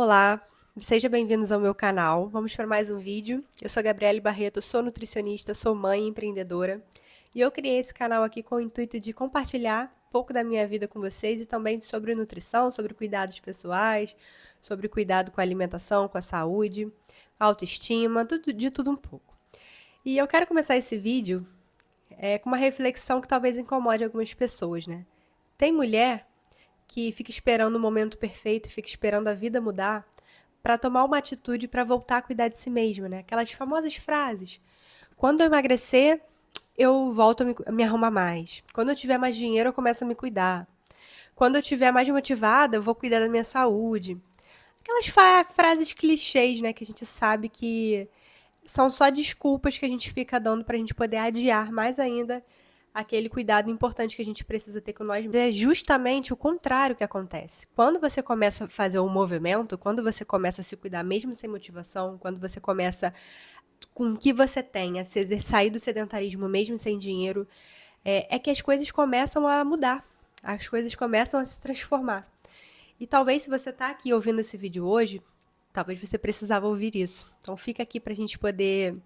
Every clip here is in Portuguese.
Olá, sejam bem-vindos ao meu canal. Vamos para mais um vídeo. Eu sou a Gabriele Barreto, sou nutricionista, sou mãe e empreendedora. E eu criei esse canal aqui com o intuito de compartilhar um pouco da minha vida com vocês e também sobre nutrição, sobre cuidados pessoais, sobre cuidado com a alimentação, com a saúde, autoestima, de tudo um pouco. E eu quero começar esse vídeo com uma reflexão que talvez incomode algumas pessoas, né? Tem mulher que fica esperando o momento perfeito, fica esperando a vida mudar para tomar uma atitude para voltar a cuidar de si mesma, né? Aquelas famosas frases. Quando eu emagrecer, eu volto a me arrumar mais. Quando eu tiver mais dinheiro, eu começo a me cuidar. Quando eu tiver mais motivada, eu vou cuidar da minha saúde. Aquelas frases clichês, né, que a gente sabe que são só desculpas que a gente fica dando para a gente poder adiar mais ainda aquele cuidado importante que a gente precisa ter com nós. É justamente o contrário que acontece. Quando você começa a fazer um movimento, quando você começa a se cuidar mesmo sem motivação, quando você começa com o que você tem, a sair do sedentarismo mesmo sem dinheiro, é que as coisas começam a mudar, as coisas começam a se transformar. E talvez se você está aqui ouvindo esse vídeo hoje, talvez você precisava ouvir isso. Então fica aqui para a gente poder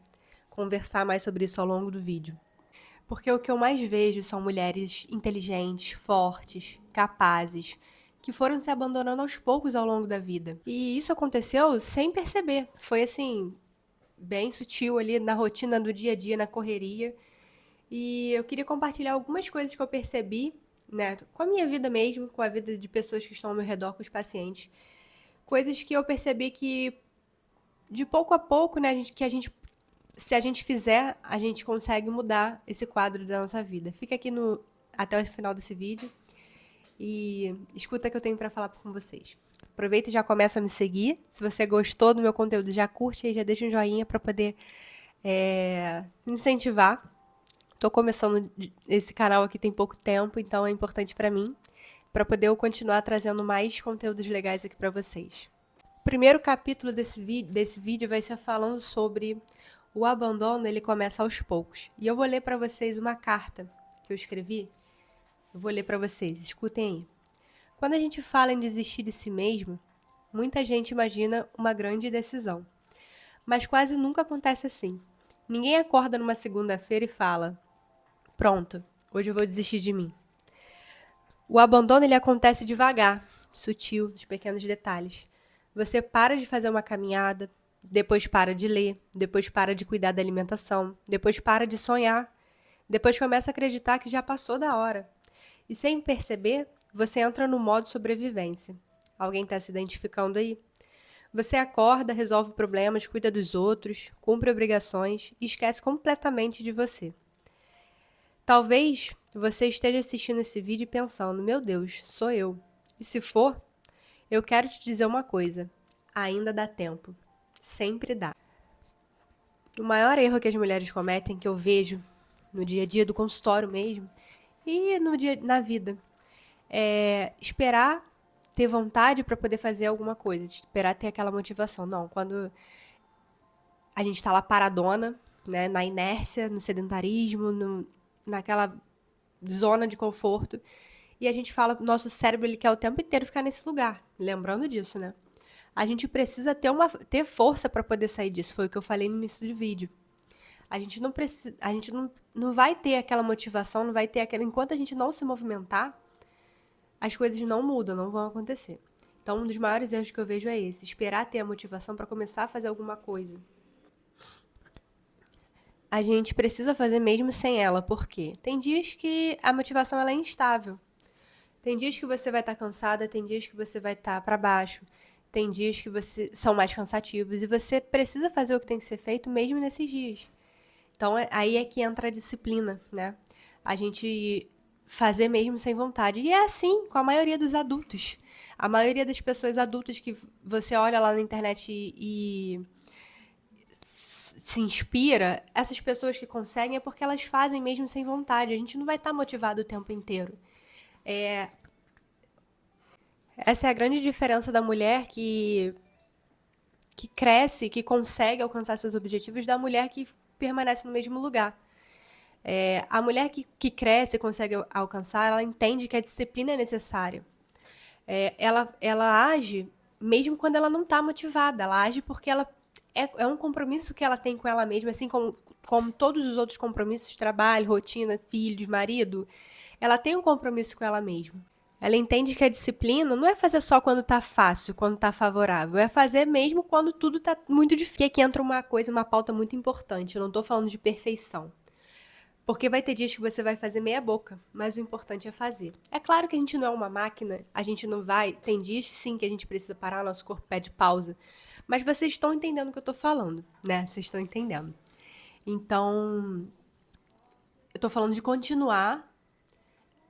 conversar mais sobre isso ao longo do vídeo. Porque o que eu mais vejo são mulheres inteligentes, fortes, capazes, que foram se abandonando aos poucos ao longo da vida. E isso aconteceu sem perceber. Foi assim, bem sutil ali na rotina do dia a dia, na correria. E eu queria compartilhar algumas coisas que eu percebi, né, com a minha vida mesmo, com a vida de pessoas que estão ao meu redor, com os pacientes. Coisas que eu percebi que de pouco a pouco, né, se a gente fizer, a gente consegue mudar esse quadro da nossa vida. Fica aqui até o final desse vídeo e escuta o que eu tenho para falar com vocês. Aproveita e já começa a me seguir. Se você gostou do meu conteúdo, já curte e já deixa um joinha para poder me incentivar. Tô começando esse canal aqui tem pouco tempo, então é importante para mim, para poder eu continuar trazendo mais conteúdos legais aqui para vocês. O primeiro capítulo desse vídeo vai ser falando sobre o abandono, ele começa aos poucos. E eu vou ler para vocês uma carta que eu escrevi. Eu vou ler para vocês, escutem aí. Quando a gente fala em desistir de si mesmo, muita gente imagina uma grande decisão. Mas quase nunca acontece assim. Ninguém acorda numa segunda-feira e fala: pronto, hoje eu vou desistir de mim. O abandono ele acontece devagar, sutil, nos pequenos detalhes. Você para de fazer uma caminhada, depois para de ler, depois para de cuidar da alimentação, depois para de sonhar, depois começa a acreditar que já passou da hora. E sem perceber, você entra no modo sobrevivência. Alguém está se identificando aí? Você acorda, resolve problemas, cuida dos outros, cumpre obrigações e esquece completamente de você. Talvez você esteja assistindo esse vídeo pensando: meu Deus, sou eu. E se for, eu quero te dizer uma coisa: ainda dá tempo. Sempre dá. O maior erro que as mulheres cometem, que eu vejo no dia a dia do consultório mesmo, e na vida, é esperar ter vontade para poder fazer alguma coisa, esperar ter aquela motivação. Não, quando a gente está lá paradona, né, na inércia, no sedentarismo, naquela zona de conforto, e a gente fala, nosso cérebro ele quer o tempo inteiro ficar nesse lugar, lembrando disso, né? A gente precisa ter força para poder sair disso, foi o que eu falei no início do vídeo. A gente não precisa, a gente não vai ter aquela motivação, não vai ter aquela, enquanto a gente não se movimentar, as coisas não mudam, não vão acontecer. Então, um dos maiores erros que eu vejo é esse, esperar ter a motivação para começar a fazer alguma coisa. A gente precisa fazer mesmo sem ela, porque tem dias que a motivação ela é instável. Tem dias que você vai estar cansada, tem dias que você vai estar para baixo, tem dias que são mais cansativos e você precisa fazer o que tem que ser feito mesmo nesses dias. Então, aí é que entra a disciplina, né? A gente fazer mesmo sem vontade. E é assim com a maioria dos adultos. A maioria das pessoas adultas que você olha lá na internet e se inspira, essas pessoas que conseguem é porque elas fazem mesmo sem vontade. A gente não vai estar motivado o tempo inteiro. Essa é a grande diferença da mulher que cresce, que consegue alcançar seus objetivos, da mulher que permanece no mesmo lugar. A mulher que cresce e consegue alcançar, ela entende que a disciplina é necessária. Ela age mesmo quando ela não está motivada. Ela age porque ela é um compromisso que ela tem com ela mesma, assim como todos os outros compromissos, trabalho, rotina, filhos, marido, ela tem um compromisso com ela mesma. Ela entende que a disciplina não é fazer só quando tá fácil, quando tá favorável, é fazer mesmo quando tudo tá muito difícil. Aqui entra uma pauta muito importante, eu não tô falando de perfeição. Porque vai ter dias que você vai fazer meia boca, mas o importante é fazer. É claro que a gente não é uma máquina, a gente não vai... Tem dias sim que a gente precisa parar, nosso corpo pede pausa. Mas vocês estão entendendo o que eu tô falando, né? Vocês estão entendendo. Então, eu tô falando de continuar,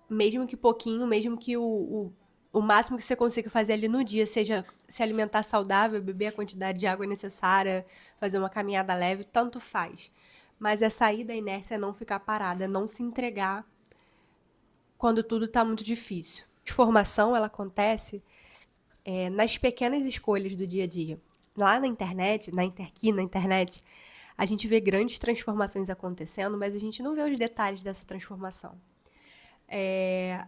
mesmo que pouquinho, mesmo que o máximo que você consiga fazer ali no dia seja se alimentar saudável, beber a quantidade de água necessária, fazer uma caminhada leve, tanto faz. Mas é sair da inércia, é não ficar parada, é não se entregar quando tudo está muito difícil. A transformação, ela acontece nas pequenas escolhas do dia a dia. Lá na internet, aqui na internet, a gente vê grandes transformações acontecendo, mas a gente não vê os detalhes dessa transformação.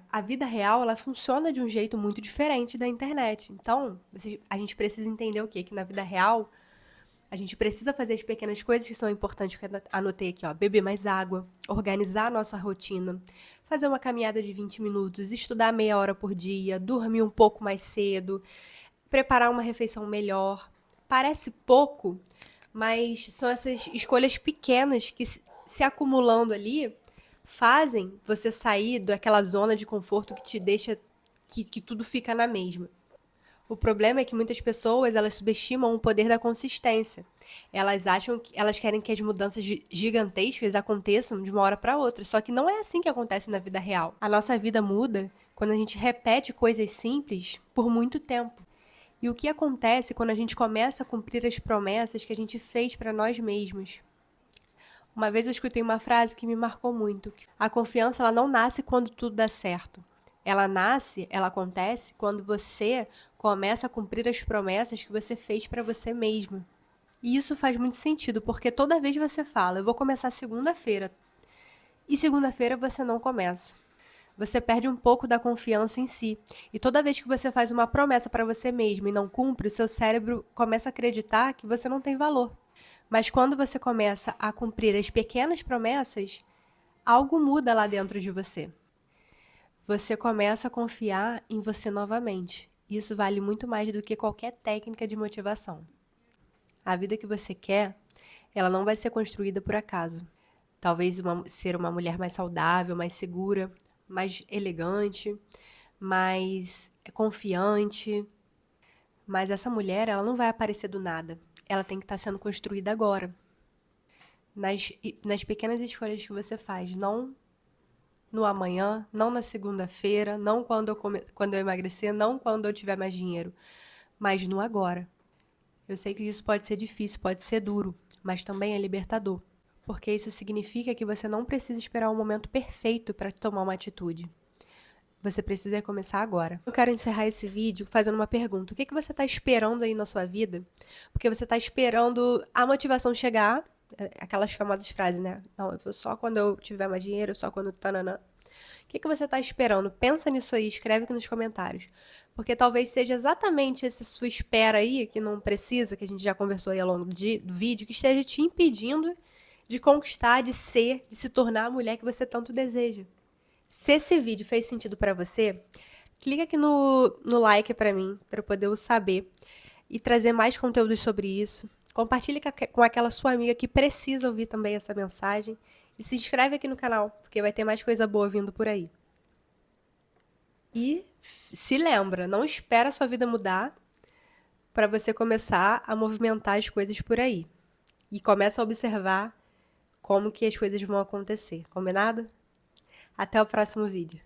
A vida real, ela funciona de um jeito muito diferente da internet. Então, a gente precisa entender o quê? Que na vida real, a gente precisa fazer as pequenas coisas que são importantes, que eu anotei aqui, ó. Beber mais água, organizar a nossa rotina, fazer uma caminhada de 20 minutos, estudar meia hora por dia, dormir um pouco mais cedo, preparar uma refeição melhor. Parece pouco, mas são essas escolhas pequenas que, se acumulando ali, fazem você sair daquela zona de conforto que te deixa que tudo fica na mesma. O problema é que muitas pessoas, elas subestimam o poder da consistência. Elas querem que as mudanças gigantescas aconteçam de uma hora para outra, só que não é assim que acontece na vida real. A nossa vida muda quando a gente repete coisas simples por muito tempo. E o que acontece quando a gente começa a cumprir as promessas que a gente fez para nós mesmos? Uma vez eu escutei uma frase que me marcou muito. A confiança, ela não nasce quando tudo dá certo. Ela acontece quando você começa a cumprir as promessas que você fez para você mesmo. E isso faz muito sentido, porque toda vez você fala, eu vou começar segunda-feira, e segunda-feira você não começa. Você perde um pouco da confiança em si. E toda vez que você faz uma promessa para você mesmo e não cumpre, o seu cérebro começa a acreditar que você não tem valor. Mas quando você começa a cumprir as pequenas promessas, algo muda lá dentro de você. Você começa a confiar em você novamente. Isso vale muito mais do que qualquer técnica de motivação. A vida que você quer, ela não vai ser construída por acaso. Talvez ser uma mulher mais saudável, mais segura, mais elegante, mais confiante. Mas essa mulher, ela não vai aparecer do nada. Ela tem que estar sendo construída agora. Nas pequenas escolhas que você faz, não no amanhã, não na segunda-feira, não quando eu emagrecer, não quando eu tiver mais dinheiro, mas no agora. Eu sei que isso pode ser difícil, pode ser duro, mas também é libertador, porque isso significa que você não precisa esperar o momento perfeito para tomar uma atitude. Você precisa começar agora. Eu quero encerrar esse vídeo fazendo uma pergunta. O que você está esperando aí na sua vida? Porque você está esperando a motivação chegar, aquelas famosas frases, né? Não, eu vou só quando eu tiver mais dinheiro, só quando... Tananã. O que você está esperando? Pensa nisso aí, escreve aqui nos comentários. Porque talvez seja exatamente essa sua espera aí, que não precisa, que a gente já conversou aí ao longo do vídeo, que esteja te impedindo de conquistar, de se tornar a mulher que você tanto deseja. Se esse vídeo fez sentido para você, clica aqui no like para mim, para eu poder saber e trazer mais conteúdos sobre isso. Compartilhe com aquela sua amiga que precisa ouvir também essa mensagem. E se inscreve aqui no canal, porque vai ter mais coisa boa vindo por aí. E se lembra, não espera a sua vida mudar para você começar a movimentar as coisas por aí. E começa a observar como que as coisas vão acontecer. Combinado? Até o próximo vídeo.